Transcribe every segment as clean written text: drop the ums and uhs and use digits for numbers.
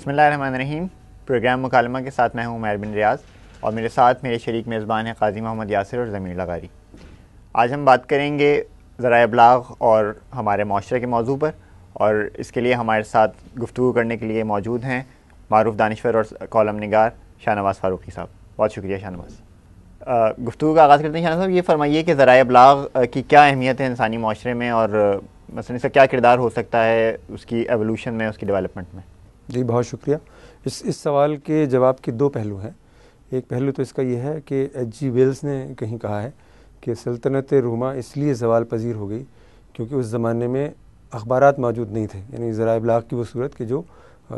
بسم اللہ الرحمن الرحیم. پروگرام مکالمہ کے ساتھ میں ہوں عمیر بن ریاض اور میرے ساتھ میرے شریک میزبان ہیں قاضی محمد یاسر اور ضمیر لغاری. آج ہم بات کریں گے ذرائع ابلاغ اور ہمارے معاشرے کے موضوع پر، اور اس کے لیے ہمارے ساتھ گفتگو کرنے کے لیے موجود ہیں معروف دانشور اور کالم نگار شاہ نواز فاروقی صاحب. بہت شکریہ شاہ نواز. گفتگو کا آغاز کرتے ہیں. شاہ نواز صاحب، یہ فرمائیے کہ ذرائع ابلاغ کی کیا اہمیت ہے انسانی معاشرے میں، اور مثلا اس کا کیا کردار ہو سکتا ہے اس کی ایولیوشن میں، اس کی ڈیولپمنٹ میں؟ جی بہت شکریہ. اس سوال کے جواب کے دو پہلو ہیں. ایک پہلو تو اس کا یہ ہے کہ ایچ جی ویلز نے کہیں کہا ہے کہ سلطنت روما اس لیے زوال پذیر ہو گئی کیونکہ اس زمانے میں اخبارات موجود نہیں تھے، یعنی ذرائع ابلاغ کی وہ صورت کہ جو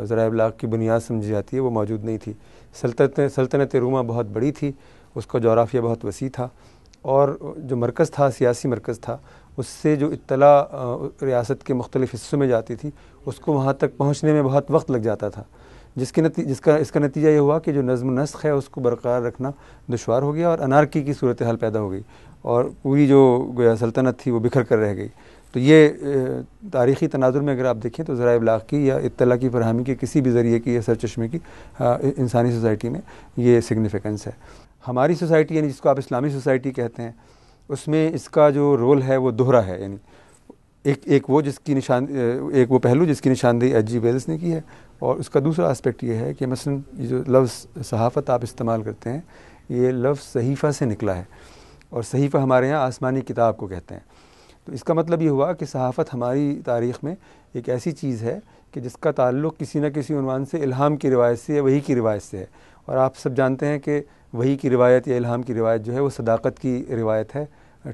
ذرائع ابلاغ کی بنیاد سمجھی جاتی ہے وہ موجود نہیں تھی. سلطنت روما بہت بڑی تھی، اس کا جغرافیہ بہت وسیع تھا، اور جو مرکز تھا، سیاسی مرکز تھا، اس سے جو اطلاع ریاست کے مختلف حصوں میں جاتی تھی اس کو وہاں تک پہنچنے میں بہت وقت لگ جاتا تھا، اس کا نتیجہ یہ ہوا کہ جو نظم و نسق ہے اس کو برقرار رکھنا دشوار ہو گیا اور انارکی کی صورتحال پیدا ہو گئی، اور پوری جو گویا سلطنت تھی وہ بکھر کر رہ گئی. تو یہ تاریخی تناظر میں اگر آپ دیکھیں تو ذرائع ابلاغ کی یا اطلاع کی فراہمی کے کسی بھی ذریعے کی یا سرچشمے کی انسانی سوسائٹی میں یہ سگنیفیکنس ہے. ہماری سوسائٹی یعنی جس کو آپ اسلامی سوسائٹی کہتے ہیں، اس میں اس کا جو رول ہے وہ دوہرا ہے. یعنی ایک وہ پہلو جس کی نشاندہی ایچ جی ویلز نے کی ہے، اور اس کا دوسرا اسپیکٹ یہ ہے کہ مثلا یہ جو لفظ صحافت آپ استعمال کرتے ہیں، یہ لفظ صحیفہ سے نکلا ہے، اور صحیفہ ہمارے ہاں آسمانی کتاب کو کہتے ہیں. تو اس کا مطلب یہ ہوا کہ صحافت ہماری تاریخ میں ایک ایسی چیز ہے کہ جس کا تعلق کسی نہ کسی عنوان سے الہام کی روایت سے یا وحی کی روایت سے ہے. اور آپ سب جانتے ہیں کہ وحی کی روایت یا الہام کی روایت جو ہے وہ صداقت کی روایت ہے،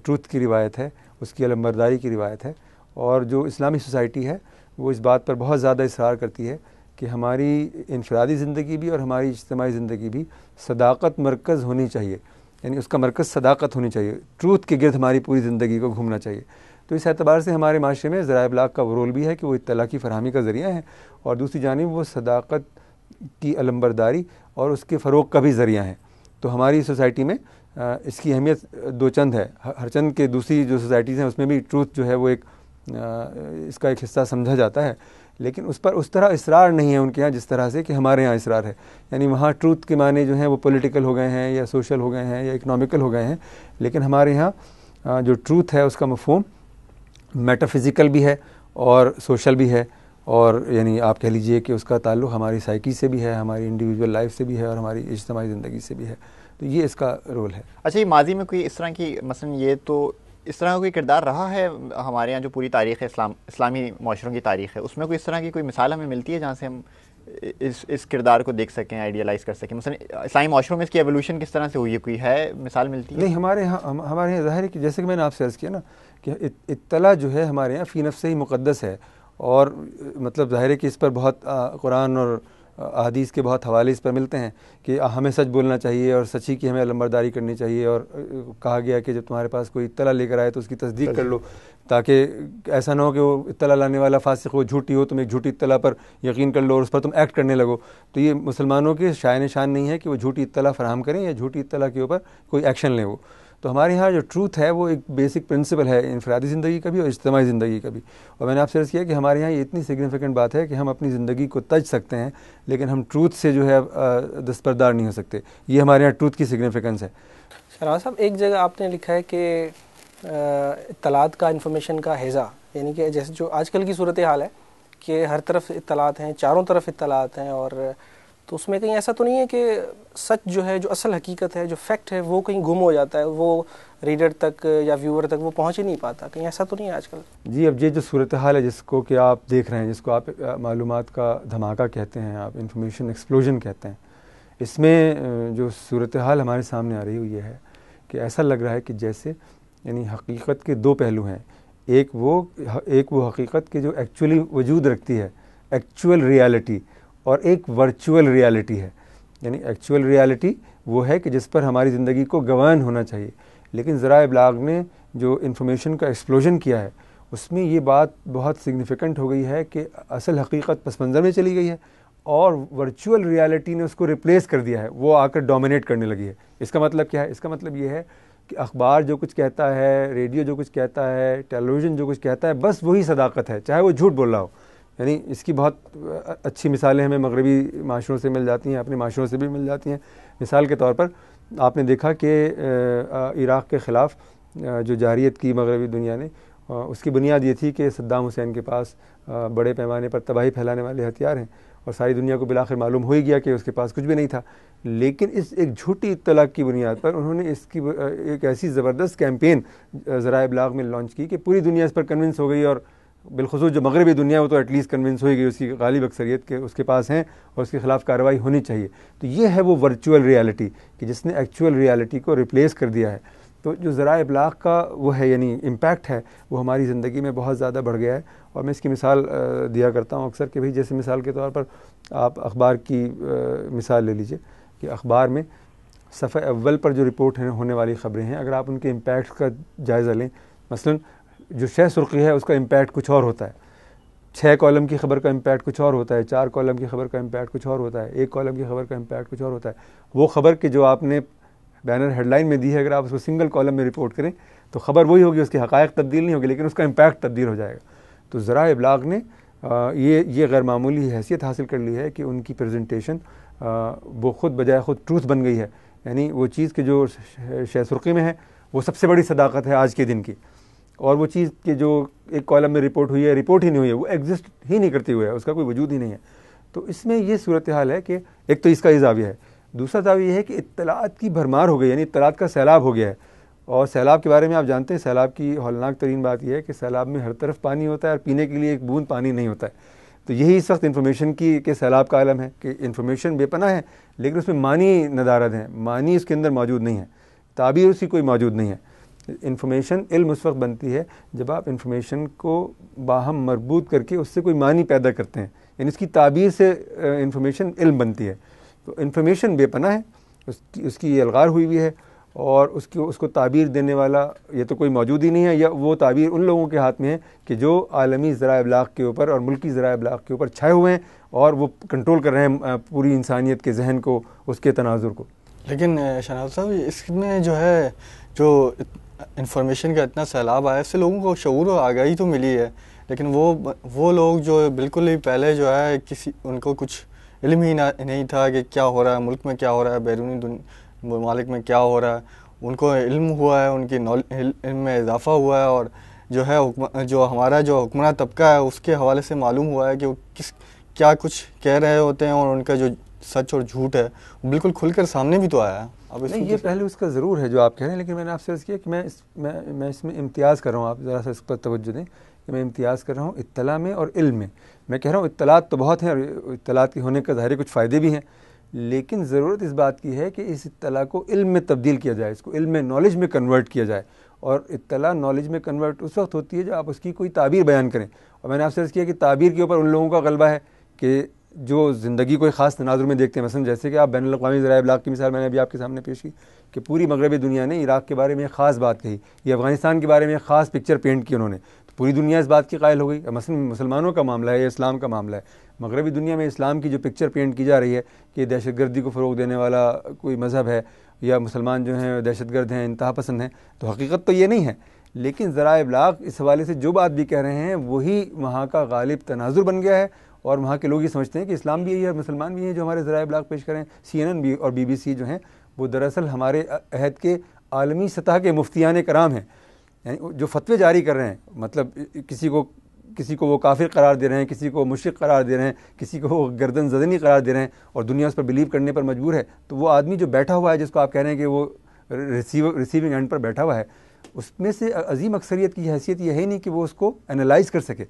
ٹروتھ کی روایت ہے، اس کی علمبرداری کی روایت ہے. اور جو اسلامی سوسائٹی ہے وہ اس بات پر بہت زیادہ اصرار کرتی ہے کہ ہماری انفرادی زندگی بھی اور ہماری اجتماعی زندگی بھی صداقت مرکز ہونی چاہیے، یعنی اس کا مرکز صداقت ہونی چاہیے، ٹروتھ کے گرد ہماری پوری زندگی کو گھومنا چاہیے. تو اس اعتبار سے ہمارے معاشرے میں ذرائع ابلاغ کا وہ رول بھی ہے کہ وہ اطلاع کی فراہمی کا ذریعہ ہے، اور دوسری جانب وہ صداقت کی علمبرداری اور اس کے فروغ کا بھی ذریعہ ہے. تو ہماری سوسائٹی میں اس کی اہمیت دو چند ہے. ہر چند کے دوسری جو سوسائٹیز ہیں اس میں بھی ٹروتھ جو ہے وہ اس کا ایک حصہ سمجھا جاتا ہے، لیکن اس پر اس طرح اصرار نہیں ہے ان کے ہاں جس طرح سے کہ ہمارے ہاں اصرار ہے. یعنی وہاں ٹروتھ کے معنی جو ہیں وہ پولیٹیکل ہو گئے ہیں یا سوشل ہو گئے ہیں یا اکنامیکل ہو گئے ہیں، لیکن ہمارے ہاں جو ٹروتھ ہے اس کا مفہوم میٹا فزیکل بھی ہے اور سوشل بھی ہے، اور یعنی آپ کہہ لیجئے کہ اس کا تعلق ہماری سائیکی سے بھی ہے، ہماری انڈیویجول لائف سے بھی ہے، اور ہماری اجتماعی زندگی سے بھی ہے. تو یہ اس کا رول ہے. اچھا، یہ ماضی میں کوئی اس طرح کی مثلا یہ تو اس طرح کا کوئی کردار رہا ہے ہمارے یہاں جو پوری تاریخ ہے، اسلامی معاشروں کی تاریخ ہے، اس میں کوئی اس طرح کی کوئی مثال ہمیں ملتی ہے جہاں سے ہم اس کردار کو دیکھ سکیں، آئیڈیالائز کر سکیں؟ مثلا اسلامی معاشروں میں اس کی ایولیوشن کس طرح سے ہوئی ہے، کوئی ہے مثال ملتی ہے؟ نہیں، ہمارے یہاں ظاہر ہے کہ جیسے کہ میں نے آپ سے عرض کیا نا کہ اطلاع جو ہے ہمارے یہاں فی نفسہ ہی مقدس ہے، اور مطلب ظاہر ہے کہ اس پر بہت قرآن اور احادیث کے بہت حوالے اس پر ملتے ہیں کہ ہمیں سچ بولنا چاہیے اور سچی کی ہمیں علمبرداری کرنی چاہیے، اور کہا گیا کہ جب تمہارے پاس کوئی اطلاع لے کر آئے تو اس کی تصدیق کر لو، تاکہ ایسا نہ ہو کہ وہ اطلاع لانے والا فاسق ہو، جھوٹی ہو، تم ایک جھوٹی اطلاع پر یقین کر لو اور اس پر تم ایکٹ کرنے لگو. تو یہ مسلمانوں کے شائن شان نہیں ہے کہ وہ جھوٹی اطلاع فراہم کریں یا جھوٹی اطلاع کے اوپر کوئی ایکشن لیں. وہ تو ہمارے یہاں جو ٹروتھ ہے وہ ایک بیسک پرنسپل ہے انفرادی زندگی کا بھی اور اجتماعی زندگی کا بھی. اور میں نے آپ سے عرض کیا کہ ہمارے یہاں یہ اتنی سگنیفیکنٹ بات ہے کہ ہم اپنی زندگی کو تج سکتے ہیں لیکن ہم ٹروتھ سے جو ہے دستبردار نہیں ہو سکتے. یہ ہمارے یہاں ٹروتھ کی سگنیفیکنس ہے. شاہ صاحب، ایک جگہ آپ نے لکھا ہے کہ اطلاعات کا، انفارمیشن کا ہیضہ، یعنی کہ جیسے جو آج کل کی صورتحال ہے کہ ہر طرف اطلاعات ہیں، چاروں طرف اطلاعات ہیں، اور تو اس میں کہیں ایسا تو نہیں ہے کہ سچ جو ہے، جو اصل حقیقت ہے، جو فیکٹ ہے، وہ کہیں گم ہو جاتا ہے، وہ ریڈر تک یا ویور تک وہ پہنچ ہی نہیں پاتا؟ کہیں ایسا تو نہیں ہے آج کل؟ جی، اب یہ جو صورتحال ہے جس کو کہ آپ دیکھ رہے ہیں، جس کو آپ معلومات کا دھماکہ کہتے ہیں، آپ انفارمیشن ایکسپلوژن کہتے ہیں، اس میں جو صورتحال ہمارے سامنے آ رہی ہے یہ ہے کہ ایسا لگ رہا ہے کہ جیسے یعنی حقیقت کے دو پہلو ہیں. ایک وہ حقیقت کے جو ایکچولی وجود رکھتی ہے، ایکچول ریالٹی، اور ایک ورچوئل ریالٹی ہے. یعنی ایکچول ریالٹی وہ ہے کہ جس پر ہماری زندگی کو گوان ہونا چاہیے، لیکن ذرائع ابلاغ نے جو انفارمیشن کا ایکسپلوژن کیا ہے اس میں یہ بات بہت سگنیفیکنٹ ہو گئی ہے کہ اصل حقیقت پس منظر میں چلی گئی ہے اور ورچوئل ریالٹی نے اس کو ریپلیس کر دیا ہے، وہ آ کر ڈومینیٹ کرنے لگی ہے. اس کا مطلب کیا ہے؟ اس کا مطلب یہ ہے کہ اخبار جو کچھ کہتا ہے، ریڈیو جو کچھ کہتا ہے، ٹیلی ویژن جو کچھ کہتا ہے، بس وہی صداقت ہے، چاہے وہ جھوٹ بول رہا ہو. یعنی اس کی بہت اچھی مثالیں ہمیں مغربی معاشروں سے مل جاتی ہیں، اپنے معاشروں سے بھی مل جاتی ہیں. مثال کے طور پر آپ نے دیکھا کہ عراق کے خلاف جو جارحیت کی مغربی دنیا نے، اس کی بنیاد یہ تھی کہ صدام حسین کے پاس بڑے پیمانے پر تباہی پھیلانے والے ہتھیار ہیں، اور ساری دنیا کو بالآخر معلوم ہو ہی گیا کہ اس کے پاس کچھ بھی نہیں تھا. لیکن اس ایک جھوٹی اطلاع کی بنیاد پر انہوں نے اس کی ایک ایسی زبردست کیمپین ذرائع ابلاغ میں لانچ کی کہ پوری دنیا اس پر کنونس ہو گئی، اور بالخصوص جو مغربی دنیا ہے وہ تو ایٹ لیسٹ کنونس ہوئی گئی، اس کی غالب اکثریت کے اس کے پاس ہیں اور اس کے خلاف کارروائی ہونی چاہیے. تو یہ ہے وہ ورچوئل ریالٹی کہ جس نے ایکچوئل ریالٹی کو ریپلیس کر دیا ہے. تو جو ذرائع ابلاغ کا وہ ہے یعنی امپیکٹ ہے وہ ہماری زندگی میں بہت زیادہ بڑھ گیا ہے. اور میں اس کی مثال دیا کرتا ہوں اکثر کہ بھئی جیسے مثال کے طور پر آپ اخبار کی مثال لے لیجئے کہ اخبار میں صفحہ اول پر جو رپورٹ ہونے والی خبریں ہیں، اگر آپ ان کے امپیکٹ کا جائزہ لیں، مثلا جو 6 سرخی ہے اس کا امپیکٹ کچھ اور ہوتا ہے، 6 کالم کی خبر کا امپیکٹ کچھ اور ہوتا ہے، 4 کالم کی خبر کا امپیکٹ کچھ اور ہوتا ہے، 1 کالم کی خبر کا امپیکٹ کچھ اور ہوتا ہے. وہ خبر کہ جو آپ نے بینر ہیڈ لائن میں دی ہے، اگر آپ اس کو سنگل کالم میں رپورٹ کریں تو خبر وہی ہوگی، اس کے حقائق تبدیل نہیں ہوگی، لیکن اس کا امپیکٹ تبدیل ہو جائے گا. تو ذرائع ابلاغ نے یہ غیر معمولی حیثیت حاصل کر لی ہے کہ ان کی پریزنٹیشن وہ خود بجائے خود ٹروتھ بن گئی ہے. یعنی وہ چیز کہ جو شہ سرخی میں ہے وہ سب سے بڑی صداقت ہے آج کے دن کی، اور وہ چیز کہ جو ایک کالم میں رپورٹ ہوئی ہے، رپورٹ ہی نہیں ہوئی ہے، وہ ایگزسٹ ہی نہیں کرتی ہوئی ہے، اس کا کوئی وجود ہی نہیں ہے. تو اس میں یہ صورتحال ہے کہ ایک تو اس کا یہ زاویہ ہے، دوسرا زاویہ یہ ہے کہ اطلاعات کی بھرمار ہو گئی، یعنی اطلاعات کا سیلاب ہو گیا ہے. اور سیلاب کے بارے میں آپ جانتے ہیں، سیلاب کی ہولناک ترین بات یہ ہے کہ سیلاب میں ہر طرف پانی ہوتا ہے اور پینے کے لیے ایک بوند پانی نہیں ہوتا ہے. تو یہی اس وقت انفارمیشن کی کہ سیلاب کا عالم ہے کہ انفارمیشن بے پناہ ہے، لیکن اس میں معنی ندارد ہیں، معنی اس کے اندر موجود نہیں ہے، تعبیر اس کی کوئی موجود نہیں ہے. انفارمیشن علم اس وقت بنتی ہے جب آپ انفارمیشن کو باہم مربوط کر کے اس سے کوئی معنی پیدا کرتے ہیں، یعنی اس کی تعبیر سے انفارمیشن علم بنتی ہے. تو انفارمیشن بے پناہ ہے، اس کی الغار ہوئی ہوئی ہے، اور اس کو تعبیر دینے والا یہ تو کوئی موجود ہی نہیں ہے، یا وہ تعبیر ان لوگوں کے ہاتھ میں ہے کہ جو عالمی ذرائع ابلاغ کے اوپر اور ملکی ذرائع ابلاغ کے اوپر چھائے ہوئے ہیں اور وہ کنٹرول کر رہے ہیں پوری انسانیت کے ذہن کو، اس کے تناظر کو. لیکن شہناز صاحب اس میں جو ہے جو انفارمیشن کا اتنا سیلاب آیا، اس سے لوگوں کو شعور و آگاہی تو ملی ہے، لیکن وہ لوگ جو بالکل ہی پہلے جو ہے ان کو کچھ علم ہی نہیں تھا کہ کیا ہو رہا ہے ملک میں، کیا ہو رہا ہے بیرونی ممالک میں کیا ہو رہا ہے، ان کو علم ہوا ہے، ان کی علم میں اضافہ ہوا ہے، اور جو ہے جو ہمارا جو حکمراں طبقہ ہے اس کے حوالے سے معلوم ہوا ہے کہ وہ کیا کچھ کہہ رہے ہوتے ہیں، اور ان کا جو سچ اور جھوٹ ہے وہ بالکل کھل کر سامنے بھی تو آیا ہے. اب نہیں، یہ پہلے اس کا ضرور ہے جو آپ کہہ رہے ہیں، لیکن میں نے آپ سے عرض کیا کہ میں اس میں امتیاز کر رہا ہوں. آپ ذرا سا اس پر توجہ دیں کہ میں امتیاز کر رہا ہوں اطلاع میں اور علم میں. میں کہہ رہا ہوں اطلاعات تو بہت ہیں، اور اطلاعات کے ہونے کا ظاہر کچھ فائدے بھی ہیں، لیکن ضرورت اس بات کی ہے کہ اس اطلاع کو علم میں تبدیل کیا جائے، اس کو علم میں نالج میں کنورٹ کیا جائے. اور اطلاع نالج میں کنورٹ اس وقت ہوتی ہے جب آپ اس کی کوئی تعبیر بیان کریں. اور میں نے آپ سے عرض کیا کہ تعبیر کے اوپر ان لوگوں کا غلبہ ہے کہ جو زندگی کو ایک خاص تناظر میں دیکھتے ہیں. مثلا جیسے کہ آپ بین الاقوامی ذرائع ابلاغ کی مثال میں نے ابھی آپ کے سامنے پیش کی کہ پوری مغربی دنیا نے عراق کے بارے میں ایک خاص بات کہی، یا افغانستان کے بارے میں ایک خاص پکچر پینٹ کی انہوں نے، تو پوری دنیا اس بات کی قائل ہو گئی. مثلا مسلمانوں کا معاملہ ہے یا اسلام کا معاملہ ہے، مغربی دنیا میں اسلام کی جو پکچر پینٹ کی جا رہی ہے کہ دہشت گردی کو فروغ دینے والا کوئی مذہب ہے، یا مسلمان جو ہیں دہشت گرد ہیں، انتہا پسند ہیں، تو حقیقت تو یہ نہیں ہے. لیکن ذرائع ابلاغ اس حوالے سے جو بات بھی کہہ رہے ہیں وہی وہاں کا غالب تناظر بن گیا ہے، اور وہاں کے لوگ یہ سمجھتے ہیں کہ اسلام بھی یہی ہے، مسلمان بھی ہیں جو ہمارے ذرائع ابلاغ پیش کریں. CNN بھی اور BBC جو ہیں وہ دراصل ہمارے عہد کے عالمی سطح کے مفتیان کرام ہیں، یعنی جو فتوے جاری کر رہے ہیں. مطلب کسی کو وہ کافر قرار دے رہے ہیں، کسی کو مشرک قرار دے رہے ہیں، کسی کو وہ گردن زدنی قرار دے رہے ہیں، اور دنیا اس پر بلیو کرنے پر مجبور ہے. تو وہ آدمی جو بیٹھا ہوا ہے، جس کو آپ کہہ رہے ہیں کہ وہ ریسیونگ اینڈ پر بیٹھا ہوا ہے، اس میں سے عظیم اکثریت کی حیثیت یہ ہے نہیں کہ وہ اس کو انالائز کر سکے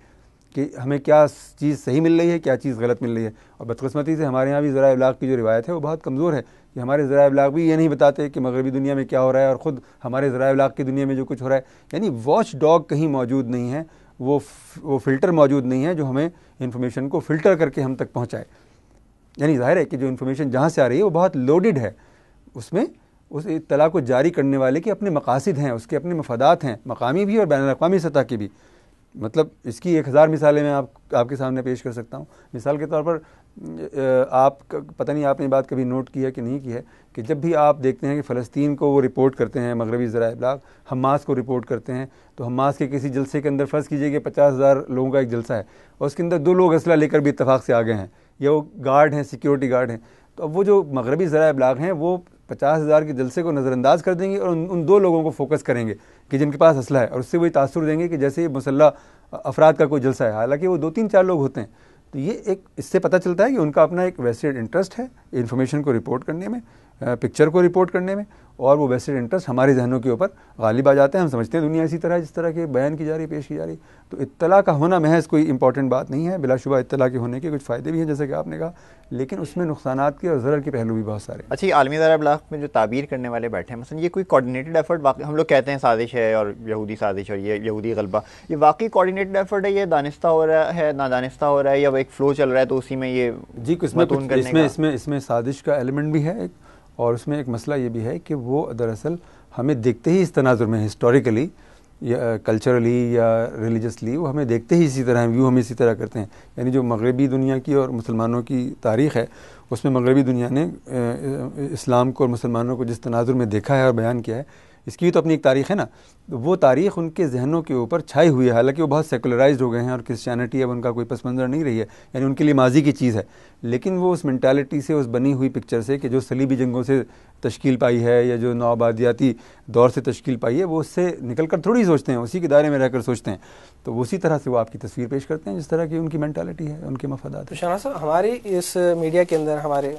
کہ ہمیں کیا چیز صحیح مل رہی ہے، کیا چیز غلط مل رہی ہے. اور بدقسمتی سے ہمارے یہاں بھی ذرائع ابلاغ کی جو روایت ہے وہ بہت کمزور ہے کہ ہمارے ذرائع ابلاغ بھی یہ نہیں بتاتے کہ مغربی دنیا میں کیا ہو رہا ہے، اور خود ہمارے ذرائع ابلاغ کی دنیا میں جو کچھ ہو رہا ہے، یعنی واچ ڈاگ کہیں موجود نہیں ہے، وہ فلٹر موجود نہیں ہے جو ہمیں انفارمیشن کو فلٹر کر کے ہم تک پہنچائے. یعنی ظاہر ہے کہ جو انفارمیشن جہاں سے آ رہی ہے وہ بہت لوڈڈ ہے، اس میں اس اطلاع کو جاری کرنے والے کے اپنے مقاصد ہیں، اس کے اپنے مفادات ہیں، مقامی بھی اور بین الاقوامی سطح کے بھی. مطلب اس کی 1000 مثالیں میں آپ کے سامنے پیش کر سکتا ہوں. مثال کے طور پر آپ پتہ نہیں آپ نے بات کبھی نوٹ کی ہے کہ نہیں کی ہے کہ جب بھی آپ دیکھتے ہیں کہ فلسطین کو وہ رپورٹ کرتے ہیں مغربی ذرائع ابلاغ، حماس کو رپورٹ کرتے ہیں، تو حماس کے کسی جلسے کے اندر فرض کیجئے کہ 50,000 لوگوں کا ایک جلسہ ہے اور اس کے اندر 2 لوگ اسلحہ لے کر بھی اتفاق سے آ گئے ہیں، یا وہ گارڈ ہیں، سیکیورٹی گارڈ ہیں، تو اب وہ جو مغربی ذرائع ابلاغ ہیں وہ 50,000 کے جلسے کو نظر انداز کر دیں گے اور ان 2 لوگوں کو فوکس کریں گے کہ جن کے پاس اسلحہ ہے، اور اس سے وہی تاثر دیں گے کہ جیسے یہ مسلح افراد کا کوئی جلسہ ہے، حالانکہ وہ 2-3-4 لوگ ہوتے ہیں. تو یہ ایک اس سے پتہ چلتا ہے کہ ان کا اپنا ایک ویسٹڈ انٹرسٹ ہے انفارمیشن کو رپورٹ کرنے میں، پکچر کو رپورٹ کرنے میں، اور وہ ویسٹڈ انٹرسٹ ہمارے ذہنوں کے اوپر غالب آ جاتے ہیں. ہم سمجھتے ہیں دنیا اسی طرح جس طرح کے بیان کی جا رہی، پیش کی جا رہی. تو اطلاع کا ہونا محض کوئی امپورٹنٹ بات نہیں ہے، بلا شبہ اطلاع کے ہونے کے کچھ فائدے بھی ہیں جیسے کہ آپ نے کہا، لیکن اس میں نقصانات کے اور ضرر کے پہلو بھی بہت سارے ہیں. اچھا، عالمی ذرائع ابلاغ میں جو تعبیر کرنے والے بیٹھے ہیں، مثلا یہ کوئی کوآرڈینیٹڈ ایفرٹ، ہم لوگ کہتے ہیں سازش ہے اور یہودی سازش اور یہ یہودی غلبہ، یہ واقعی کوآرڈینیٹڈ ایفرٹ ہے، یہ دانستہ ہو رہا ہے، نادانستہ ہو رہا ہے، یا وہ ایک فلو چل رہا ہے تو اسی میں یہ جی اس میں سازش کا ایلیمنٹ بھی ہے ایک، اور اس میں ایک مسئلہ یہ بھی ہے کہ وہ دراصل ہمیں دیکھتے ہی اس تناظر میں ہسٹوریکلی یا کلچرلی یا ریلیجسلی وہ ہمیں دیکھتے ہی اسی طرح ویو ہمیں اسی طرح کرتے ہیں. یعنی جو مغربی دنیا کی اور مسلمانوں کی تاریخ ہے اس میں مغربی دنیا نے اسلام کو اور مسلمانوں کو جس تناظر میں دیکھا ہے اور بیان کیا ہے، اس کی بھی تو اپنی ایک تاریخ ہے نا. وہ تاریخ ان کے ذہنوں کے اوپر چھائی ہوئی ہے، حالانکہ وہ بہت سیکولرائزڈ ہو گئے ہیں اور کرسچینٹی اب ان کا کوئی پس منظر نہیں رہی ہے، یعنی ان کے لیے ماضی کی چیز ہے. لیکن وہ اس مینٹالٹی سے، اس بنی ہوئی پکچر سے کہ جو صلیبی جنگوں سے تشکیل پائی ہے یا جو نوآبادیاتی دور سے تشکیل پائی ہے، وہ اس سے نکل کر تھوڑی سوچتے ہیں، اسی کے دائرے میں رہ کر سوچتے ہیں. تو اسی طرح سے وہ آپ کی تصویر پیش کرتے ہیں جس طرح کی ان کی مینٹالٹی ہے، ان کے مفادات ہیں. شاہنواز صاحب، ہماری اس میڈیا کے اندر، ہمارے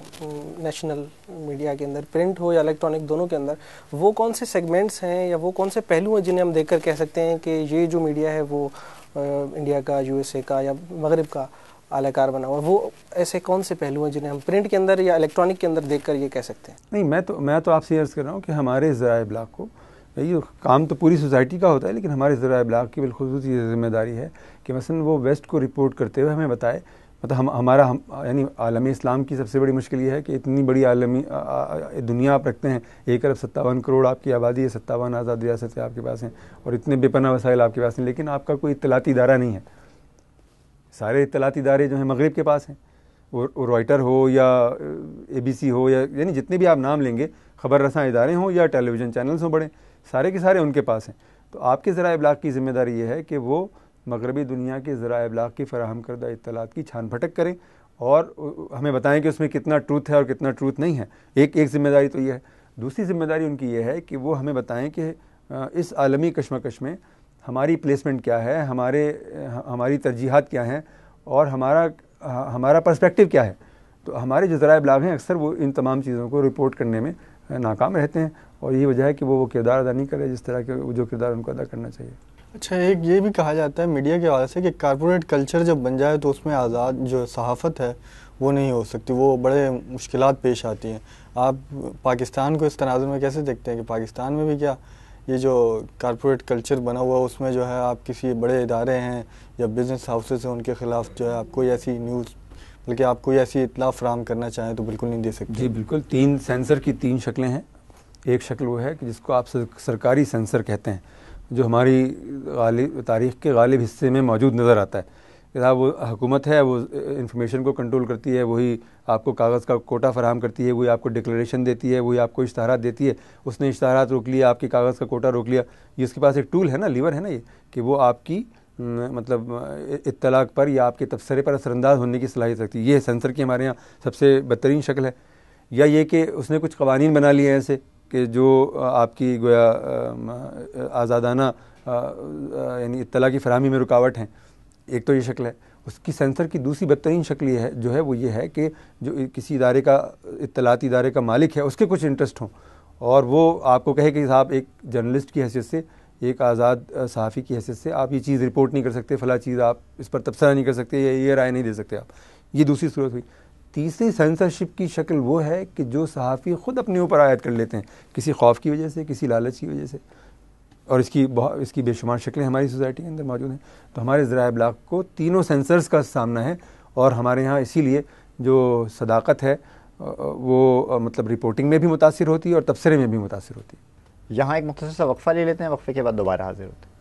نیشنل میڈیا کے اندر، پرنٹ ہو یا الیکٹرانک دونوں کے اندر، وہ کون سے سیگمنٹس ہیں یا وہ کون سے پہلو ہیں جنہیں ہم دیکھ کر کہہ سکتے ہیں کہ یہ جو میڈیا ہے وہ انڈیا کا، USA کا یا مغرب کا اعلی کار بنا ہوا؟ وہ ایسے کون سے پہلو ہیں جنہیں ہم پرنٹ کے اندر یا الیکٹرانک کے اندر دیکھ کر یہ کہہ سکتے ہیں؟ نہیں، میں تو آپ سے عرض کر رہا ہوں کہ ہمارے ذرائع ابلاغ کو، یہ کام تو پوری سوسائٹی کا ہوتا ہے، لیکن ہمارے ذرائع ابلاغ کی بالخصوص یہ ذمہ داری ہے کہ مثلا وہ ویسٹ کو رپورٹ کرتے ہوئے ہمیں بتائے، مطلب ہمارا یعنی عالمی اسلام کی سب سے بڑی مشکل یہ ہے کہ اتنی بڑی عالمی دنیا آپ رکھتے ہیں، 1.57 کروڑ آپ کی آبادی ہے، 57 آزاد ریاستیں آپ کے پاس ہیں، اور اتنے بے پناہ وسائل آپ کے پاس ہیں، لیکن آپ کا کوئی اطلاعاتی ادارہ نہیں ہے. سارے اطلاعاتی ادارے جو ہیں مغرب کے پاس ہیں، وہ رائٹر ہو یا ABC ہو، یا یعنی جتنے بھی آپ نام لیں گے، خبر رساں ادارے ہوں یا ٹیلی ویژن چینلز ہوں بڑے، سارے کے سارے ان کے پاس ہیں. تو آپ کے ذرائع ابلاغ کی ذمہ داری یہ ہے کہ وہ مغربی دنیا کے ذرائع ابلاغ کی فراہم کردہ اطلاعات کی چھان پھٹک کریں اور ہمیں بتائیں کہ اس میں کتنا ٹروتھ ہے اور کتنا ٹروتھ نہیں ہے. ایک ذمہ داری تو یہ ہے. دوسری ذمہ داری ان کی یہ ہے کہ وہ ہمیں بتائیں کہ اس عالمی کشمکش میں ہماری پلیسمنٹ کیا ہے، ہماری ترجیحات کیا ہیں اور ہمارا پرسپیکٹیو کیا ہے. تو ہمارے جو ذرائع ابلاغ ہیں اکثر وہ ان تمام چیزوں کو رپورٹ کرنے میں ناکام رہتے ہیں، اور یہی وجہ ہے کہ وہ کردار ادا نہیں کرے جس طرح کے جو کردار ان کو ادا کرنا چاہیے. اچھا، ایک یہ بھی کہا جاتا ہے میڈیا کے حوالے سے کہ کارپوریٹ کلچر جب بن جائے تو اس میں آزاد جو صحافت ہے وہ نہیں ہو سکتی، وہ بڑے مشکلات پیش آتی ہیں. آپ پاکستان کو اس تناظر میں کیسے دیکھتے ہیں کہ پاکستان میں بھی کیا یہ جو کارپوریٹ کلچر بنا ہوا ہے اس میں جو ہے آپ کسی بڑے ادارے ہیں یا بزنس ہاؤسز ہیں ان کے خلاف جو ہے آپ کوئی ایسی نیوز، بلکہ آپ کوئی ایسی اطلاع فراہم کرنا چاہیں تو بالکل نہیں دے سکتے؟ جی بالکل، سینسر کی 3 شکلیں ہیں. ایک شکل وہ ہے کہ جس کو آپ سرکاری سینسر کہتے ہیں، جو ہماری تاریخ کے غالب حصے میں موجود نظر آتا ہے. وہ حکومت ہے، وہ انفارمیشن کو کنٹرول کرتی ہے، وہی آپ کو کاغذ کا کوٹا فراہم کرتی ہے، وہی آپ کو ڈکلیریشن دیتی ہے، وہی آپ کو اشتہارات دیتی ہے. اس نے اشتہارات روک لیا، آپ کے کاغذ کا کوٹا روک لیا. یہ اس کے پاس ایک ٹول ہے نا، لیور ہے نا یہ، کہ وہ آپ کی مطلب اطلاع پر یا آپ کے تبصرے پر اثر انداز ہونے کی صلاحیت رکھتی ہے. یہ سینسر کی ہمارے یہاں سب سے بدترین شکل ہے. یا یہ کہ اس نے کچھ قوانین بنا لیے ہیں ایسے کہ جو آپ کی گویا آزادانہ یعنی اطلاع کی فراہمی میں رکاوٹ ہیں. ایک تو یہ شکل ہے. اس کی سینسر کی دوسری بدترین شکل یہ ہے وہ یہ ہے کہ جو کسی ادارے کا، اطلاعاتی ادارے کا مالک ہے، اس کے کچھ انٹرسٹ ہوں اور وہ آپ کو کہے کہ صاحب ایک جرنلسٹ کی حیثیت سے، ایک آزاد صحافی کی حیثیت سے آپ یہ چیز رپورٹ نہیں کر سکتے، فلاں چیز آپ اس پر تبصرہ نہیں کر سکتے، یا یہ رائے نہیں دے سکتے آپ. یہ دوسری صورت ہوئی. تیسری سینسرشپ کی شکل وہ ہے کہ جو صحافی خود اپنے اوپر عائد کر لیتے ہیں کسی خوف کی وجہ سے، کسی لالچ کی وجہ سے، اور اس کی بے شمار شکلیں ہماری سوسائٹی کے اندر موجود ہیں. تو ہمارے ذرائع ابلاغ کو تینوں سینسرز کا سامنا ہے، اور ہمارے یہاں اسی لیے جو صداقت ہے وہ مطلب رپورٹنگ میں بھی متاثر ہوتی ہے اور تبصرے میں بھی متاثر ہوتی ہے. یہاں ایک مختصر سا وقفہ لے لیتے ہیں، وقفے کے بعد دوبارہ حاضر ہوتے ہیں.